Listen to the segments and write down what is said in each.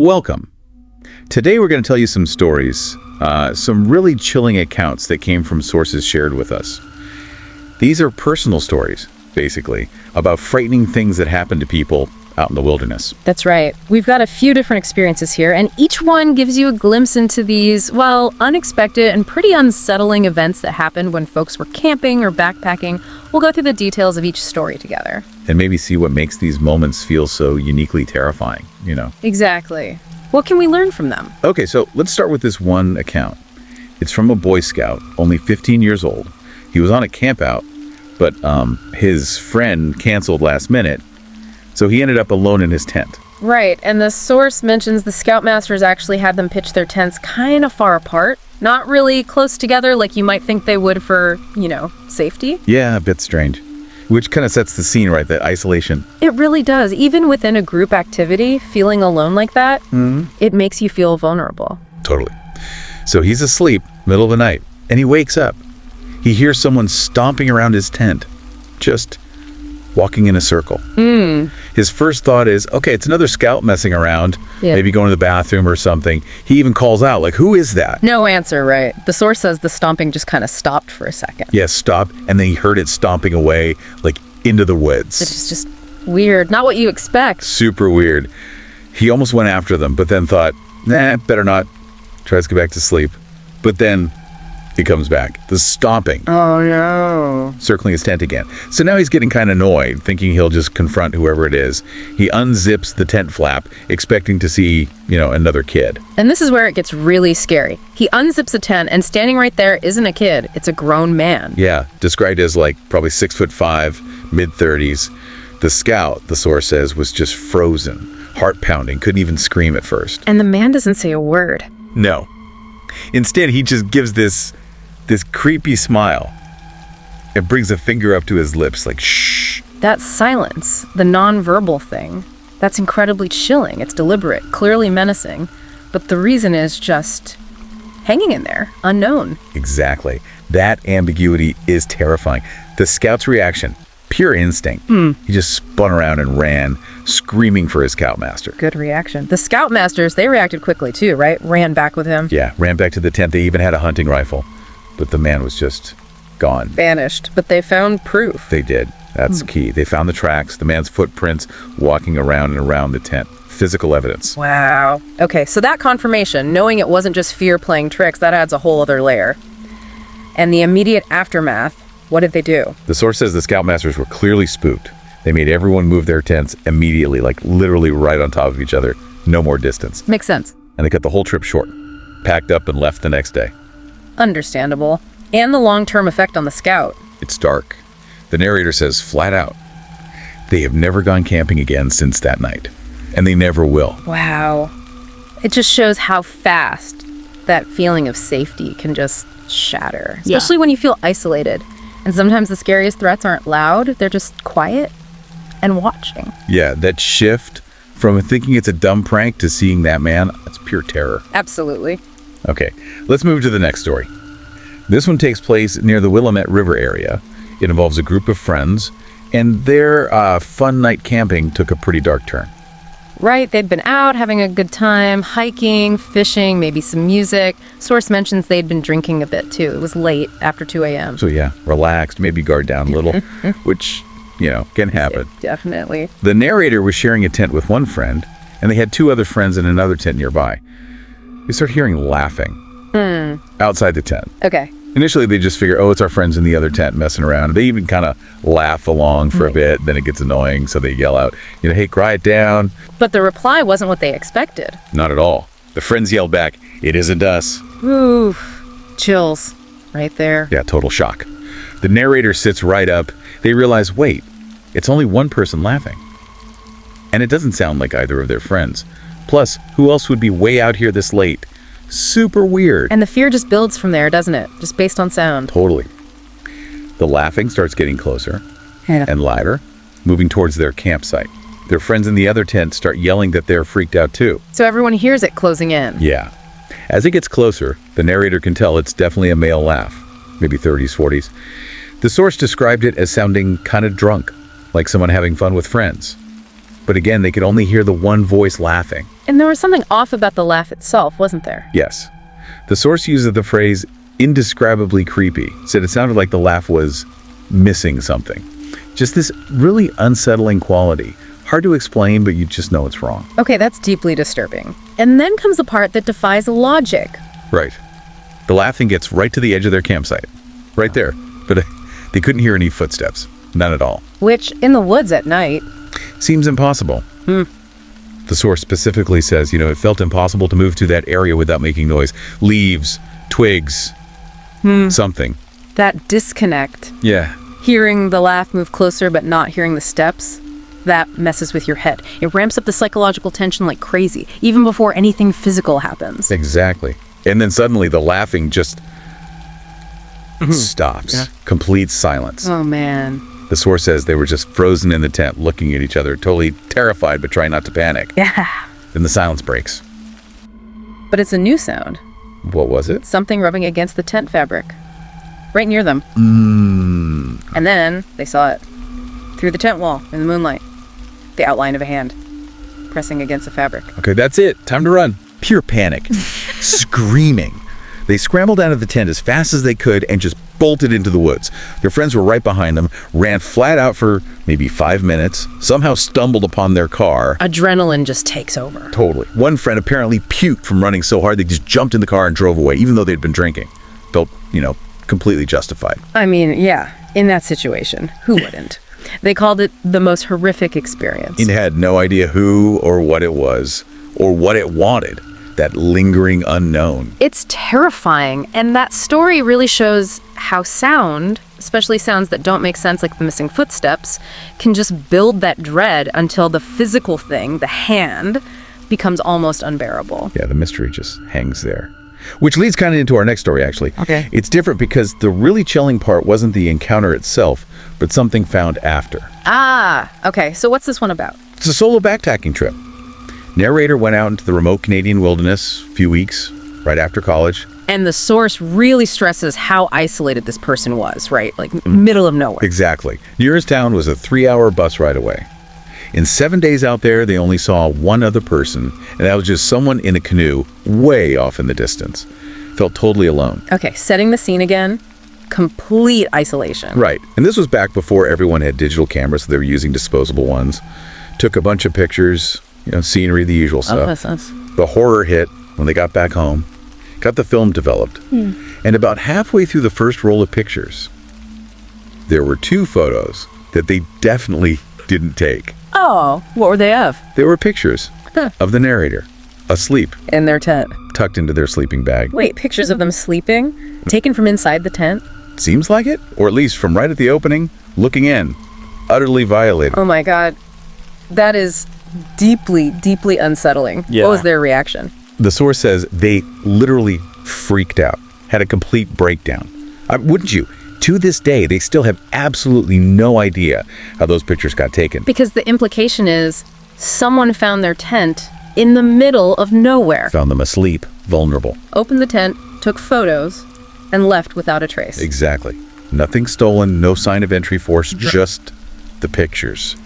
Welcome. Today we're going to tell you some stories, some really chilling accounts that came from sources shared with us. These are personal stories, basically, about frightening things that happen to people out in the wilderness. That's right. We've got a few different experiences here, and each one gives you a glimpse into these, well, unexpected and pretty unsettling events that happened when folks were camping or backpacking. We'll go through the details of each story together. And maybe see what makes these moments feel so uniquely terrifying, Exactly. What can we learn from them? Okay, so let's start with this one account. It's from a Boy Scout, only 15 years old. He was on a campout, but his friend canceled last minute, so he ended up alone in his tent. Right, and the source mentions the Scoutmasters actually had them pitch their tents kind of far apart, not really close together like you might think they would for, safety. Yeah, a bit strange. Which kind of sets the scene, right? That isolation. It really does. Even within a group activity, feeling alone like that, it makes you feel vulnerable. Totally. So he's asleep, middle of the night, and he wakes up. He hears someone stomping around his tent, just walking in a circle. His first thought is, okay, it's another scout messing around, maybe going to the bathroom or something. He even calls out, like, who is that? No answer, right? The source says the stomping just kind of stopped for a second. Yes, stopped, and then he heard it stomping away, like, into the woods. It's just weird. Not what you expect. Super weird. He almost went after them, but then thought, nah, better not. Tries to get back to sleep. But then he comes back. The stomping. Oh, no. Circling his tent again. So now he's getting kind of annoyed, thinking he'll just confront whoever it is. He unzips the tent flap, expecting to see, another kid. And this is where it gets really scary. He unzips a tent, and standing right there isn't a kid. It's a grown man. Yeah, described as probably 6'5", mid-30s. The scout, the source says, was just frozen, heart pounding, couldn't even scream at first. And the man doesn't say a word. No. Instead, he just gives this creepy smile and brings a finger up to his lips, like, shh. That silence, the non-verbal thing, that's incredibly chilling. It's deliberate, clearly menacing. But the reason is just hanging in there, unknown. Exactly. That ambiguity is terrifying. The scout's reaction, pure instinct. He just spun around and ran, screaming for his scoutmaster. Good reaction. The Scoutmasters, they reacted quickly too, right? Ran back with him. Yeah, ran back to the tent. They even had a hunting rifle. But the man was just gone. Vanished. But they found proof. They did. That's key. They found the tracks, the man's footprints walking around and around the tent. Physical evidence. Wow. Okay, so that confirmation, knowing it wasn't just fear playing tricks, that adds a whole other layer. And the immediate aftermath, what did they do? The source says the Scoutmasters were clearly spooked. They made everyone move their tents immediately, like literally right on top of each other. No more distance. Makes sense. And they cut the whole trip short. Packed up and left the next day. Understandable. And the long-term effect on the scout. It's dark. The narrator says flat out, they have never gone camping again since that night. And they never will. Wow. It just shows how fast that feeling of safety can just shatter. Especially when you feel isolated. And sometimes the scariest threats aren't loud, they're just quiet and watching. Yeah, that shift from thinking it's a dumb prank to seeing that man, that's pure terror. Absolutely. Okay, let's move to the next story. This one takes place near the Willamette River area. It involves a group of friends, and their fun night camping took a pretty dark turn. Right, they'd been out having a good time, hiking, fishing, maybe some music. Source mentions they'd been drinking a bit too. It was late, after 2 a.m. So yeah, relaxed, maybe guard down a little, which, can happen. Definitely. The narrator was sharing a tent with one friend, and they had two other friends in another tent nearby. We start hearing laughing outside the tent. Okay. Initially, they just figure, it's our friends in the other tent messing around. They even kind of laugh along for a bit, then it gets annoying, so they yell out, hey, quiet down. But the reply wasn't what they expected. Not at all. The friends yelled back, it isn't us. Oof. Chills. Right there. Yeah, total shock. The narrator sits right up. They realize, wait, it's only one person laughing. And it doesn't sound like either of their friends. Plus, who else would be way out here this late? Super weird. And the fear just builds from there, doesn't it? Just based on sound. Totally. The laughing starts getting closer and louder, moving towards their campsite. Their friends in the other tent start yelling that they're freaked out too. So everyone hears it closing in. Yeah. As it gets closer, the narrator can tell it's definitely a male laugh, maybe 30s, 40s. The source described it as sounding kind of drunk, like someone having fun with friends. But again, they could only hear the one voice laughing. And there was something off about the laugh itself, wasn't there? Yes. The source uses the phrase indescribably creepy, said it sounded like the laugh was missing something. Just this really unsettling quality. Hard to explain, but you just know it's wrong. Okay, that's deeply disturbing. And then comes the part that defies logic. Right. The laughing gets right to the edge of their campsite. Right there. But they couldn't hear any footsteps. None at all. Which, in the woods at night... Seems impossible. The source specifically says, it felt impossible to move to that area without making noise. Leaves, twigs, something. That disconnect. Yeah. Hearing the laugh move closer but not hearing the steps, that messes with your head. It ramps up the psychological tension like crazy, even before anything physical happens. Exactly. And then suddenly the laughing just stops. Yeah. Complete silence. Oh, man. The source says they were just frozen in the tent, looking at each other, totally terrified but trying not to panic. Yeah. Then the silence breaks. But it's a new sound. What was it? Something rubbing against the tent fabric. Right near them. And then they saw it. Through the tent wall, in the moonlight. The outline of a hand. Pressing against the fabric. Okay, that's it. Time to run. Pure panic. Screaming. They scrambled out of the tent as fast as they could and just bolted into the woods. Their friends were right behind them, ran flat out for maybe 5 minutes, somehow stumbled upon their car. Adrenaline just takes over. Totally. One friend apparently puked from running so hard they just jumped in the car and drove away, even though they'd been drinking. Felt, completely justified. I mean, yeah, in that situation, who wouldn't? They called it the most horrific experience. He had no idea who or what it was, or what it wanted. That lingering unknown. It's terrifying, and that story really shows how sound, especially sounds that don't make sense like the missing footsteps, can just build that dread until the physical thing, the hand, becomes almost unbearable. Yeah, the mystery just hangs there. Which leads kind of into our next story, actually. Okay. It's different because the really chilling part wasn't the encounter itself, but something found after. Ah, okay, so what's this one about? It's a solo backpacking trip. Narrator went out into the remote Canadian wilderness a few weeks right after college. And the source really stresses how isolated this person was, right? Like middle of nowhere. Exactly. Nearest town was a 3-hour bus ride away. In 7 days out there, they only saw one other person, and that was just someone in a canoe way off in the distance. Felt totally alone. Okay, setting the scene again. Complete isolation. Right. And this was back before everyone had digital cameras, so they were using disposable ones. Took a bunch of pictures, scenery, the usual stuff. Makes sense. The horror hit when they got back home. Got the film developed. And about halfway through the first roll of pictures, there were 2 photos that they definitely didn't take. Oh, what were they of? They were pictures of the narrator, asleep, In their tent. tucked into their sleeping bag. Wait, pictures of them sleeping? Taken from inside the tent? Seems like it, or at least from right at the opening, looking in, utterly violated. Oh my god. That is deeply, deeply unsettling. Yeah. What was their reaction? The source says they literally freaked out, had a complete breakdown. Wouldn't you? To this day, they still have absolutely no idea how those pictures got taken. Because the implication is someone found their tent in the middle of nowhere. Found them asleep, vulnerable. Opened the tent, took photos, and left without a trace. Exactly. Nothing stolen, no sign of entry force, just the pictures.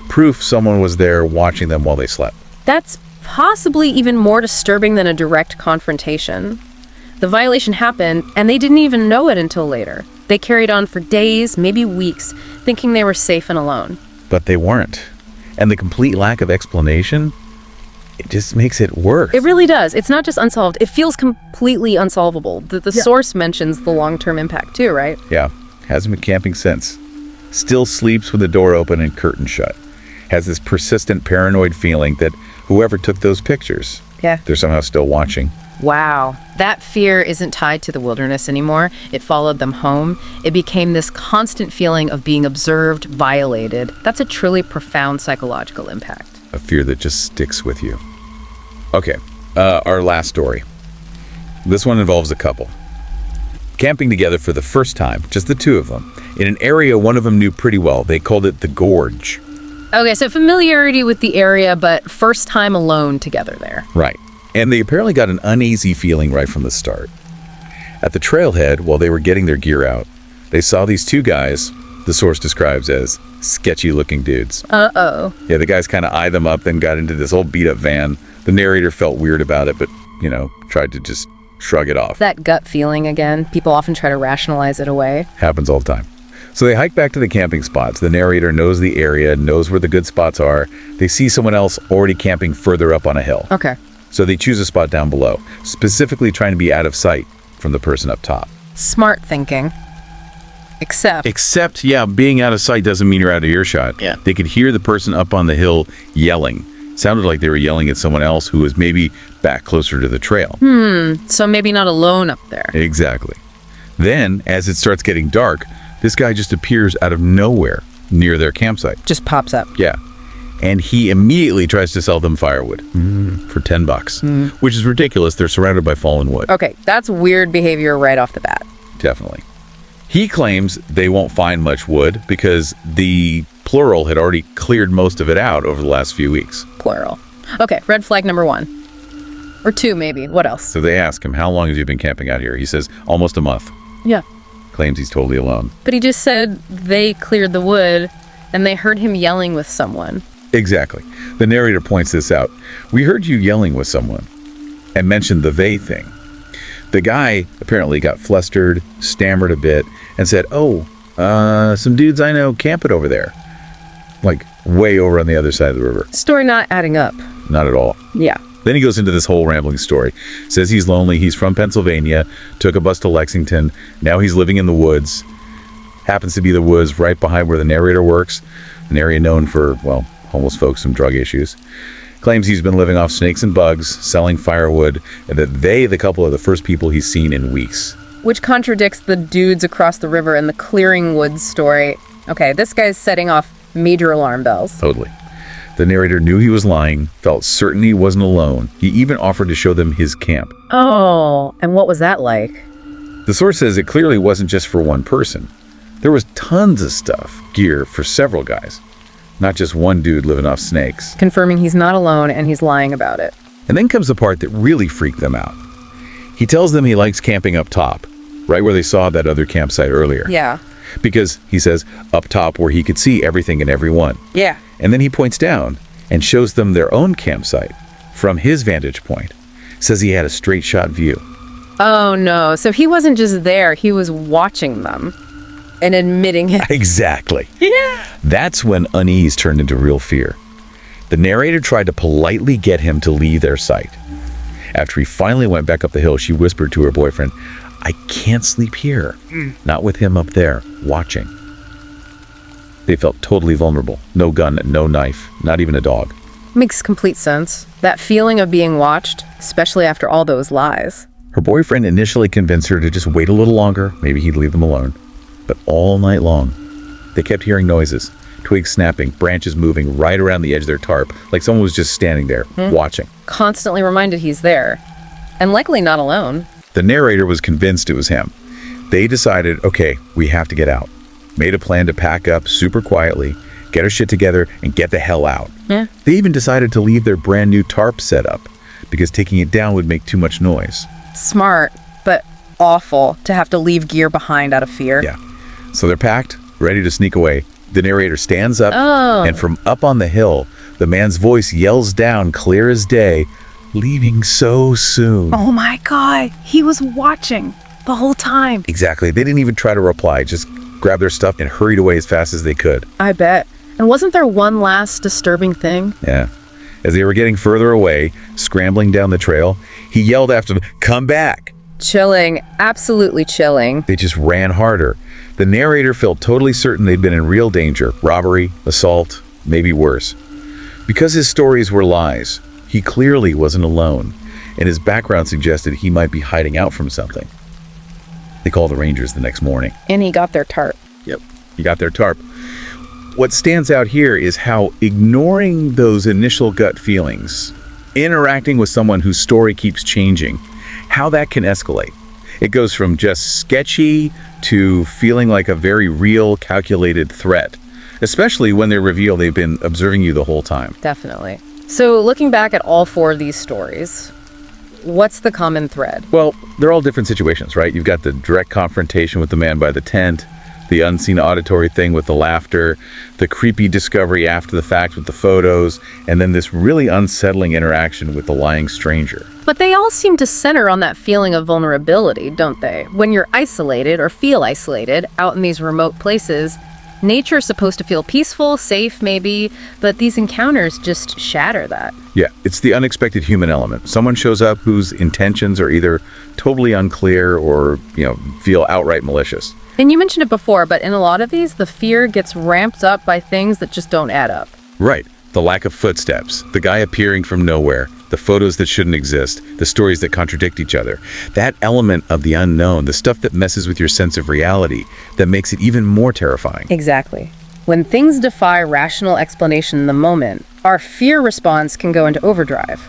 Proof someone was there watching them while they slept. That's possibly even more disturbing than a direct confrontation. The violation happened, and they didn't even know it until later. They carried on for days, maybe weeks, thinking they were safe and alone. But they weren't. And the complete lack of explanation, it just makes it worse. It really does. It's not just unsolved. It feels completely unsolvable. The source mentions the long-term impact too, right? Yeah, hasn't been camping since. Still sleeps with the door open and curtain shut. Has this persistent paranoid feeling that whoever took those pictures, Yeah. they're somehow still watching. Wow. That fear isn't tied to the wilderness anymore. It followed them home. It became this constant feeling of being observed, violated. That's a truly profound psychological impact. A fear that just sticks with you. Okay, our last story. This one involves a couple. Camping together for the first time, just the 2 of them, in an area one of them knew pretty well. They called it the Gorge. Okay, so familiarity with the area, but first time alone together there. Right. And they apparently got an uneasy feeling right from the start. At the trailhead, while they were getting their gear out, they saw these 2 guys the source describes as sketchy-looking dudes. Uh-oh. Yeah, the guys kind of eyed them up, then got into this old beat-up van. The narrator felt weird about it, but, tried to just shrug it off. That gut feeling again. People often try to rationalize it away. Happens all the time. So they hike back to the camping spots. The narrator knows the area, knows where the good spots are. They see someone else already camping further up on a hill. Okay. So they choose a spot down below, specifically trying to be out of sight from the person up top. Smart thinking. Except, being out of sight doesn't mean you're out of earshot. Yeah. They could hear the person up on the hill yelling. Sounded like they were yelling at someone else who was maybe back closer to the trail. So maybe not alone up there. Exactly. Then, as it starts getting dark, this guy just appears out of nowhere near their campsite. Just pops up. Yeah. And he immediately tries to sell them firewood for $10, which is ridiculous. They're surrounded by fallen wood. Okay, that's weird behavior right off the bat. Definitely. He claims they won't find much wood because the plural had already cleared most of it out over the last few weeks. Plural. Okay, red flag number 1. Or 2, maybe. What else? So they ask him, how long have you been camping out here? He says, almost a month. Yeah. Claims he's totally alone. But he just said they cleared the wood and they heard him yelling with someone. Exactly. The narrator points this out. We heard you yelling with someone and mentioned the they thing. The guy apparently got flustered, stammered a bit, and said, some dudes I know camp it over there. Like, way over on the other side of the river. Story not adding up. Not at all. Yeah. Then he goes into this whole rambling story. Says he's lonely, he's from Pennsylvania, took a bus to Lexington, now he's living in the woods. Happens to be the woods right behind where the narrator works, an area known for, homeless folks and drug issues. Claims he's been living off snakes and bugs, selling firewood, and that the couple, are the first people he's seen in weeks. Which contradicts the dudes across the river and the clearing woods story. Okay, this guy's setting off major alarm bells. Totally. The narrator knew he was lying, felt certain he wasn't alone. He even offered to show them his camp. Oh, and what was that like? The source says it clearly wasn't just for one person. There was tons of stuff, gear for several guys. Not just one dude living off snakes. Confirming he's not alone and he's lying about it. And then comes the part that really freaked them out. He tells them he likes camping up top, right where they saw that other campsite earlier. Yeah. Because, he says, up top where he could see everything and everyone. Yeah. And then he points down and shows them their own campsite from his vantage point. Says he had a straight shot view. Oh no, so he wasn't just there, he was watching them and admitting it. Exactly. Yeah. That's when unease turned into real fear. The narrator tried to politely get him to leave their sight. After he finally went back up the hill, she whispered to her boyfriend, I can't sleep here. Not with him up there, watching. They felt totally vulnerable. No gun, no knife, not even a dog. Makes complete sense. That feeling of being watched, especially after all those lies. Her boyfriend initially convinced her to just wait a little longer. Maybe he'd leave them alone. But all night long, they kept hearing noises. Twigs snapping, branches moving right around the edge of their tarp, like someone was just standing there, watching. Constantly reminded he's there. And likely not alone. The narrator was convinced it was him. They decided, okay, we have to get out. Made a plan to pack up super quietly, get our shit together, and get the hell out. Yeah. They even decided to leave their brand new tarp set up, because taking it down would make too much noise. Smart, but awful to have to leave gear behind out of fear. Yeah. So they're packed, ready to sneak away. The narrator stands up, and from up on the hill, the man's voice yells down clear as day, leaving so soon. Oh my God, he was watching the whole time. Exactly. They didn't even try to reply, just grabbed their stuff and hurried away as fast as they could. I bet. And wasn't there one last disturbing thing? Yeah. As they were getting further away, scrambling down the trail, he yelled after them, come back. Chilling. Absolutely chilling. They just ran harder. The narrator felt totally certain they'd been in real danger. Robbery, assault, maybe worse. Because his stories were lies, he clearly wasn't alone, and his background suggested he might be hiding out from something. They called the Rangers the next morning. And he got their tarp. Yep, he got their tarp. What stands out here is how ignoring those initial gut feelings, interacting with someone whose story keeps changing, how that can escalate. It goes from just sketchy to feeling like a very real, calculated threat, especially when they reveal they've been observing you the whole time. Definitely. So looking back at all 4 of these stories, what's the common thread? Well, they're all different situations, right? You've got the direct confrontation with the man by the tent, The unseen auditory thing with the laughter, the creepy discovery after the fact with the photos, and then this really unsettling interaction with the lying stranger. But they all seem to center on that feeling of vulnerability, don't they? When you're isolated or feel isolated out in these remote places, nature's supposed to feel peaceful, safe maybe, but these encounters just shatter that. Yeah, it's the unexpected human element. Someone shows up whose intentions are either totally unclear or, feel outright malicious. And you mentioned it before, but in a lot of these, the fear gets ramped up by things that just don't add up. Right. The lack of footsteps, the guy appearing from nowhere, the photos that shouldn't exist, the stories that contradict each other. That element of the unknown, the stuff that messes with your sense of reality, that makes it even more terrifying. Exactly. When things defy rational explanation in the moment, our fear response can go into overdrive.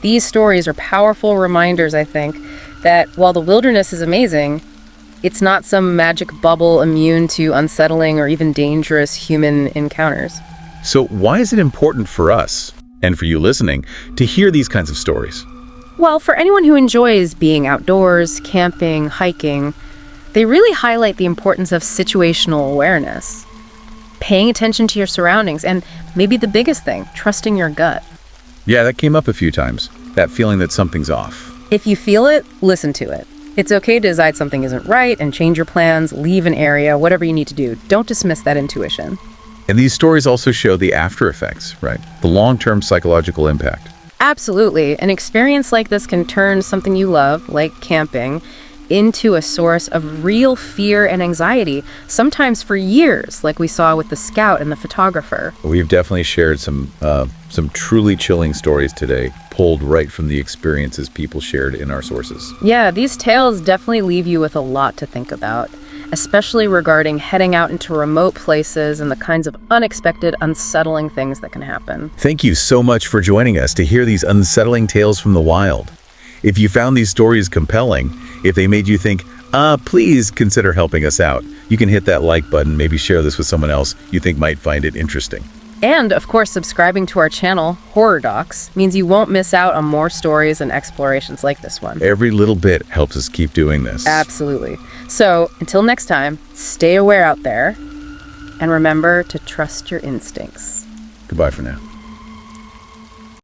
These stories are powerful reminders, I think, that while the wilderness is amazing, it's not some magic bubble immune to unsettling or even dangerous human encounters. So why is it important for us, and for you listening, to hear these kinds of stories? Well, for anyone who enjoys being outdoors, camping, hiking, they really highlight the importance of situational awareness, paying attention to your surroundings, and maybe the biggest thing, trusting your gut. Yeah, that came up a few times, that feeling that something's off. If you feel it, listen to it. It's okay to decide something isn't right and change your plans, leave an area, whatever you need to do. Don't dismiss that intuition. And these stories also show the after effects, right? The long-term psychological impact. Absolutely. An experience like this can turn something you love, like camping, into a source of real fear and anxiety, sometimes for years, like we saw with the scout and the photographer. We've definitely shared some truly chilling stories today, pulled right from the experiences people shared in our sources. Yeah, these tales definitely leave you with a lot to think about, especially regarding heading out into remote places and the kinds of unexpected, unsettling things that can happen. Thank you so much for joining us to hear these unsettling tales from the wild. If you found these stories compelling, if they made you think, please consider helping us out, you can hit that like button, maybe share this with someone else you think might find it interesting. And, of course, subscribing to our channel, Horror Docs, means you won't miss out on more stories and explorations like this one. Every little bit helps us keep doing this. Absolutely. So, until next time, stay aware out there, and remember to trust your instincts. Goodbye for now.